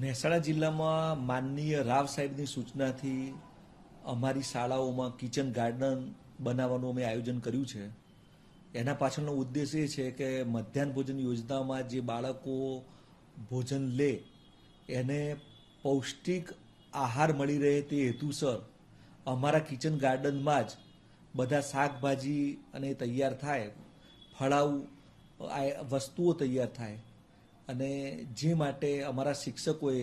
મહેસાણા જિલ્લામાં માનનીય રાવ સાહેબની સૂચનાથી અમારી શાળાઓમાં કિચન ગાર્ડન બનાવવાનું અમે આયોજન કર્યું છે. એના પાછળનો ઉદ્દેશ એ છે કે મધ્યાહન ભોજન યોજનામાં જે બાળકો ભોજન લે એને પૌષ્ટિક આહાર મળી રહે તે હેતુસર અમારા કિચન ગાર્ડનમાં જ બધા શાકભાજી અને તૈયાર થાય, ફળાઉ વસ્તુઓ તૈયાર થાય અને જે માટે અમારા શિક્ષકોએ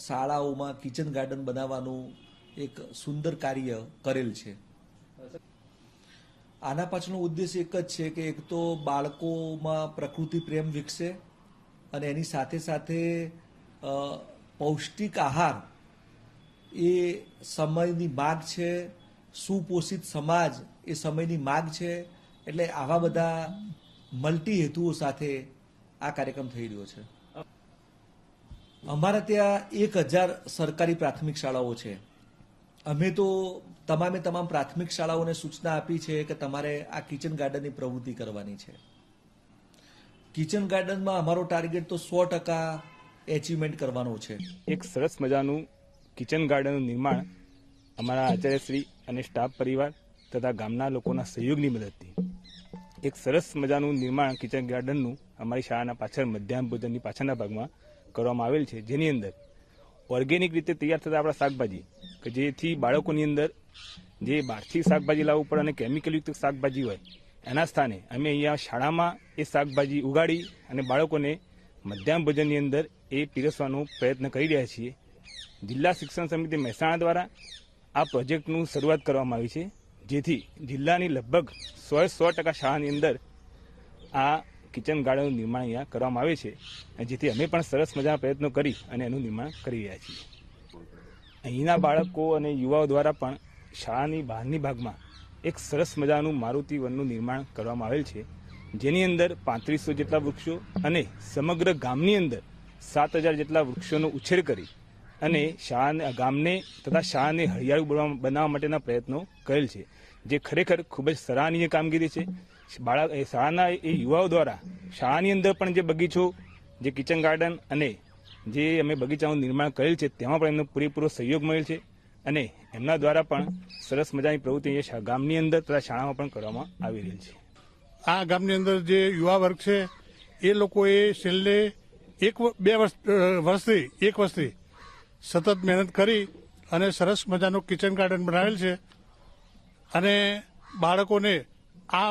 શાળાઓમાં કિચન ગાર્ડન બનાવવાનું એક સુંદર કાર્ય કરેલ છે. આના પાછળનો ઉદ્દેશ એક જ છે કે એક તો બાળકોમાં પ્રકૃતિ પ્રેમ વિકસે અને એની સાથે સાથે પૌષ્ટિક આહાર એ સમયની માગ છે, સુપોષિત સમાજ એ સમયની માગ છે. એટલે આવા બધા મલ્ટી હેતુઓ સાથે આ કાર્યક્રમ થઈ રહ્યો છે. અમારા ત્યાં 1000 સરકારી પ્રાથમિક શાળાઓ છે. અમે તો તમામ પ્રાથમિક શાળાઓને સૂચના આપી છે કે તમારે આ કિચન ગાર્ડનની પ્રવૃત્તિ કરવાની છે. કિચન ગાર્ડનમાં અમારો ટાર્ગેટ તો 100% એચિવમેન્ટ કરવાનો છે. એક સરસ મજાનું કિચન ગાર્ડનનું નિર્માણ અમારા આચાર્યશ્રી અને સ્ટાફ પરિવાર તથા ગામના લોકોના સહયોગની મદદથી એક સરસ મજાનું નિર્માણ કિચન ગાર્ડનનું અમારી શાળાના પાછળ મધ્યાહન ભોજનની પાછળના ભાગમાં કરવામાં આવેલ છે, જેની અંદર ઓર્ગેનિક રીતે તૈયાર થતા આપણા શાકભાજી કે જેથી બાળકોની અંદર જે બહારથી શાકભાજી લાવવું પડે અને કેમિકલયુક્ત શાકભાજી હોય એના સ્થાને અમે અહીંયા શાળામાં એ શાકભાજી ઉગાડી અને બાળકોને મધ્યાહન ભોજનની અંદર એ પીરસવાનો પ્રયત્ન કરી રહ્યા છીએ. જિલ્લા શિક્ષણ સમિતિ મહેસાણા દ્વારા આ પ્રોજેક્ટનું શરૂઆત કરવામાં આવી છે, જેથી જિલ્લાની લગભગ 100% શાળાની અંદર આ કિચન ગાર્ડનનું નિર્માણ અહીંયા કરવામાં આવે છે, જેથી અમે પણ સરસ મજાના પ્રયત્નો કરી અને એનું નિર્માણ કરી રહ્યા છીએ. અહીંના બાળકો અને યુવાઓ દ્વારા પણ શાળાની બહારની ભાગમાં એક સરસ મજાનું મારુતિ વનનું નિર્માણ કરવામાં આવેલ છે, જેની અંદર 3500 જેટલા વૃક્ષો અને સમગ્ર ગામની અંદર 7000 જેટલા વૃક્ષોનો ઉછેર કરી અને શાળાને ગામને તથા શાળાને હરિયાળું બનાવવા માટેના પ્રયત્નો કરેલ છે, જે ખરેખર ખૂબ જ સરાહનીય કામગીરી છે. શાળાના એ યુવાઓ દ્વારા શાળાની અંદર પણ જે બગીચો, જે કિચન ગાર્ડન અને જે અમે બગીચાનું નિર્માણ કરેલ છે તેમાં પણ એમનો પૂરેપૂરો સહયોગ મળેલ છે અને એમના દ્વારા પણ સરસ મજાની પ્રવૃત્તિ અહીંયા ગામની અંદર તથા શાળામાં પણ કરવામાં આવી રહી છે. આ ગામની અંદર જે યુવા વર્ગ છે એ લોકોએ છેલ્લે એક વર્ષથી સતત મહેનત કરી અને સરસ મજાનું કિચન ગાર્ડન બનાવેલ છે અને બાળકોને આ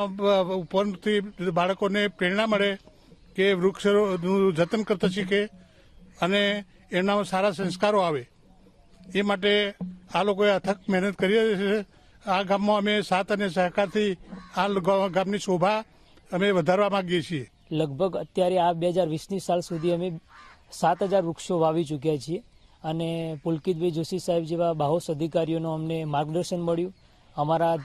ઉપરથી બાળકોને પ્રેરણા મળે કે વૃક્ષોનું જતન કરતા શીખે અને એનામાં સારા સંસ્કારો આવે એ માટે આ લોકોએ અથક મહેનત કરી છે. આ ગામમાં અમે સાથ અને સહકારથી આ ગામની શોભા અમે વધારવા માંગીએ છીએ. લગભગ અત્યારે આ 2020ની સાલ સુધી અમે 7000 વૃક્ષો વાવી ચૂક્યા છીએ અને પુલકિતભાઈ જોશી સાહેબ જેવા બાહોશ અધિકારીઓનું અમને માર્ગદર્શન મળ્યું, અમારા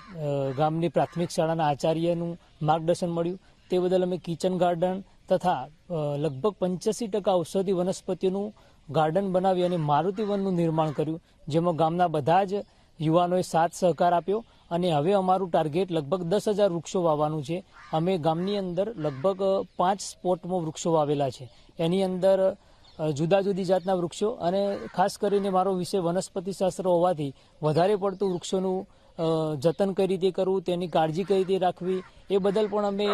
ગામની પ્રાથમિક શાળાના આચાર્યનું માર્ગદર્શન મળ્યું. તે બદલ અમે કિચન ગાર્ડન તથા લગભગ 85% ઔષધિ વનસ્પતિઓનું ગાર્ડન બનાવી અને મારુતિ વનનું નિર્માણ કર્યું, જેમાં ગામના બધા જ યુવાનોએ સાથ સહકાર આપ્યો અને હવે અમારું ટાર્ગેટ લગભગ 10,000 વૃક્ષો વાવવાનું છે. અમે ગામની અંદર લગભગ 5 સ્પોટમાં વૃક્ષો વાવેલા છે. એની અંદર જુદા જુદી જાતના વૃક્ષો અને ખાસ કરીને મારો વિષય વનસ્પતિ શાસ્ત્ર હોવાથી વધારે પડતું વૃક્ષોનું જતન કઈ રીતે કરવું, તેની કાળજી કઈ રીતે રાખવી એ બદલ પણ અમે